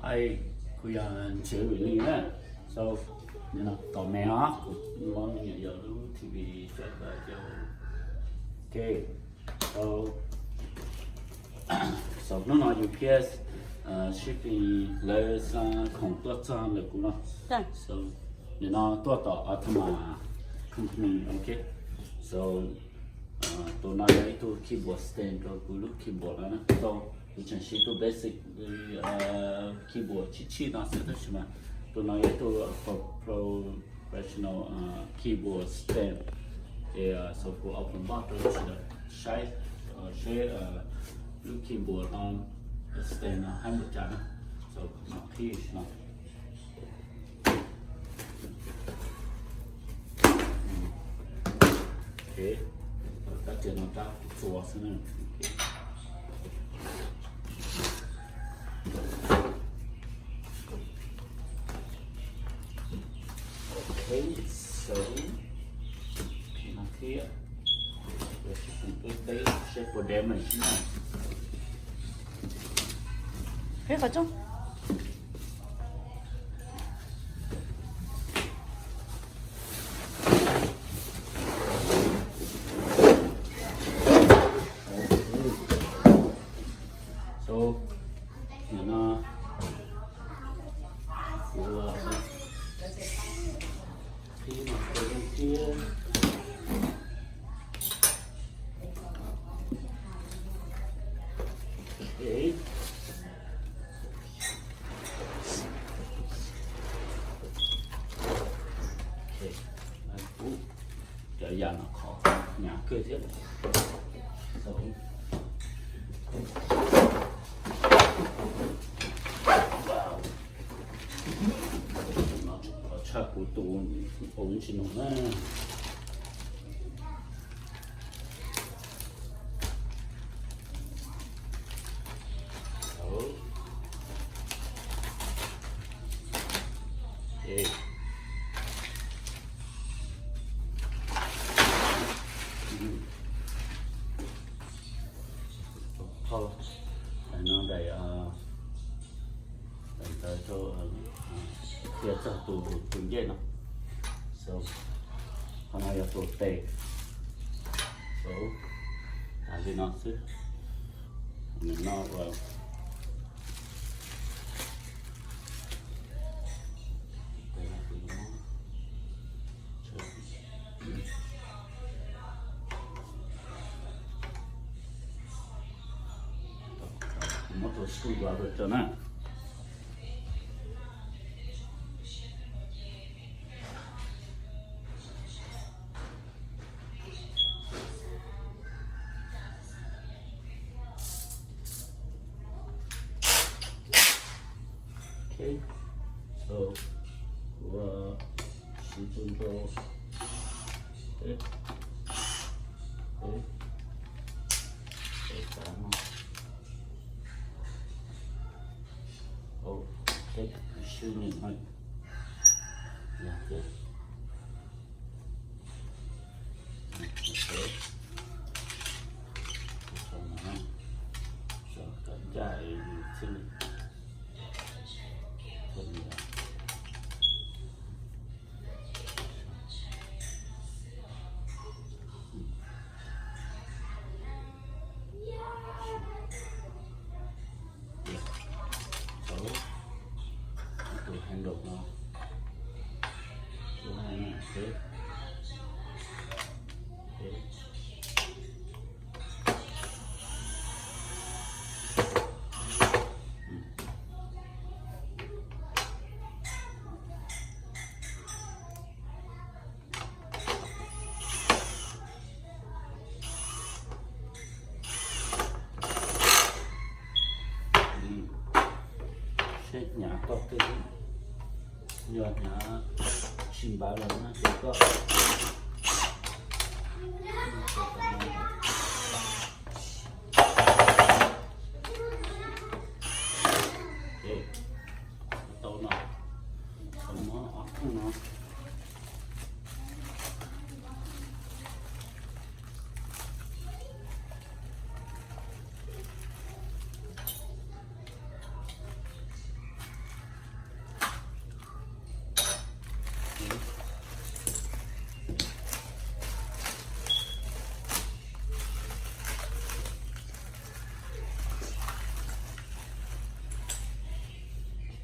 I kuyan chữ lý nè, so tàu mẹ á, món nhiều giờ lúc TV sẽ là cho okay, so so nó nói UPS shipping lấy sang không tốt sang được cũng nó, so nó tốtต่อ Atama company okay, so tôi nói đấy tôi keyboard stand tôi cứ lúc keyboard đó nè, so thì chẳng chỉ tôi basic keyboard chỉ nó sẽ được mà tôi nói tôi professional keyboard stand thì so của open bar tôi sẽ share lúc keyboard stand hai một chán so nó khi nó okay các trường nó ta chùa xem này okay so nó kia rồi chúng tôi đây sẽ có đem này chứ nào thế vào trong giờ nó khó nhà cơ thiết rồi nó có chắc của tụ ổn chỉ nó nè thôi nó để tới cho kia cho tủ dây nó so hôm nay là tủ tệ so gì nó chứ mình nó vào motor screwdriver cho nó okay so của sử dụng cho đấy đấy okay siêu nhìn thôi yeah, okay. Okay. So cẩn chạy xin handle nó số này nè thế nhà to cái nhọt nhà chìm bao lần nó sẽ có tàu nó nó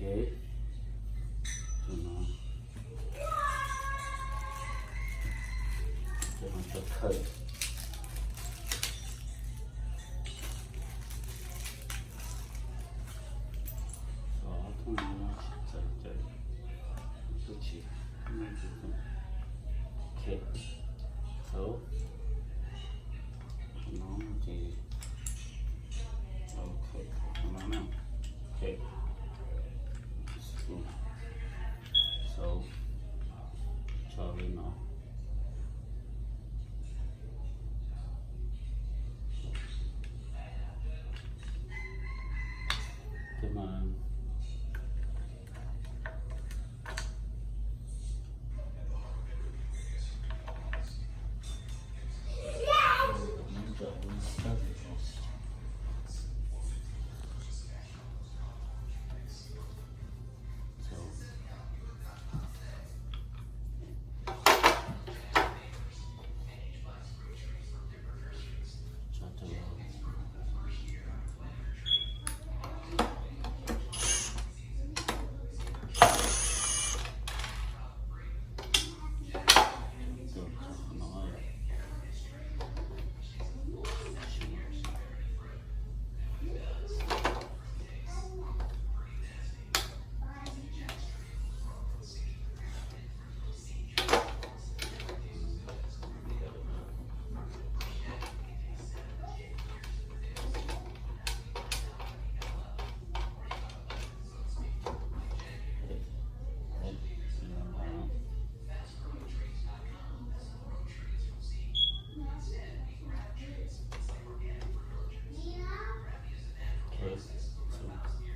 Okay. Tụi nó cho thầy. Đó, thôi nó chạy tôi chỉ okay. So nó thì okay, nó nào okay. So cho lên nó cái mà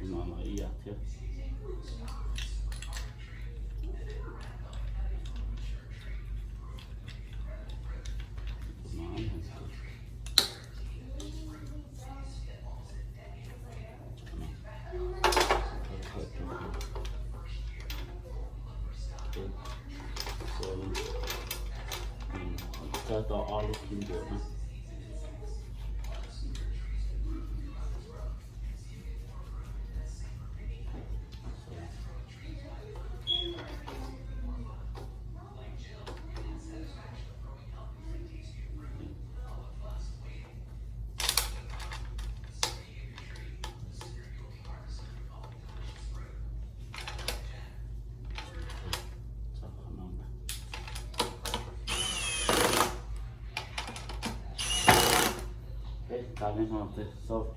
nó ý ạ chứ. Cho tao all looking good. Cái lên nào thì sau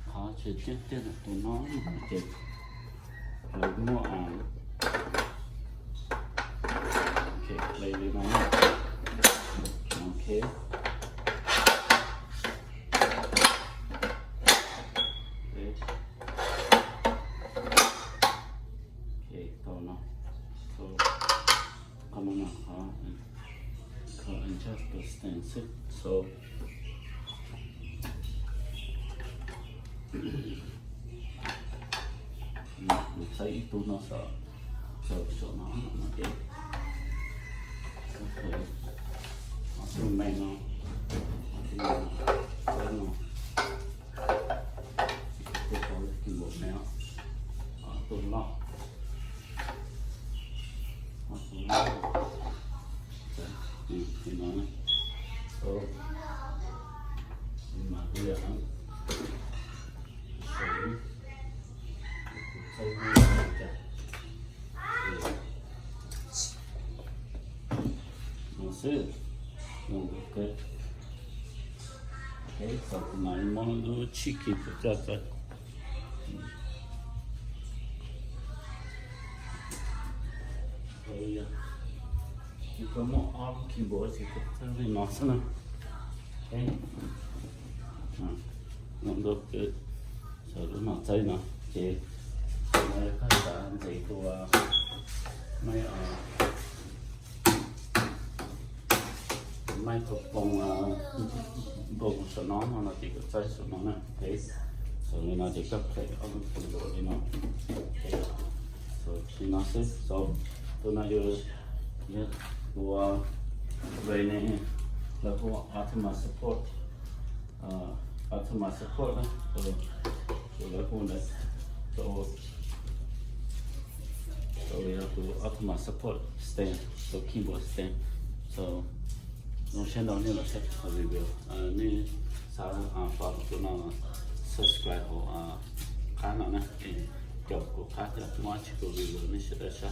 họ chỉ trước tiên là tụi nó chỉ rồi mua ok lấy đi nó ok đấy ok tao nó so come on now can adjust the stance so thấy ít nó sợ nó mà cái ok nó xuống men nó cái nó cái có cái bộ này nó tụi nó thì nó này nhưng mà bây giờ good. Okay, so now you want to do a cheeky for that. So yeah, you come on all keyboards, you can tell me nice enough. Okay, not look good. So do not say no. Okay, so now các bạn thấy của mấy microphone bông số nó là chỉ có tay số nó này, thế, rồi nó chỉ có thể âm thanh rồi đi nó, rồi khi nó sẽ, rồi tôi nói như của về này là của Ultimate support đó, rồi là của này, rồi So we have to Automa support stand, so keyboard stand. So no channel ni là set review. Ni sao follow tụi nó subscribe hoặc khá nào nè, chụp của khá là much của review ni sẽ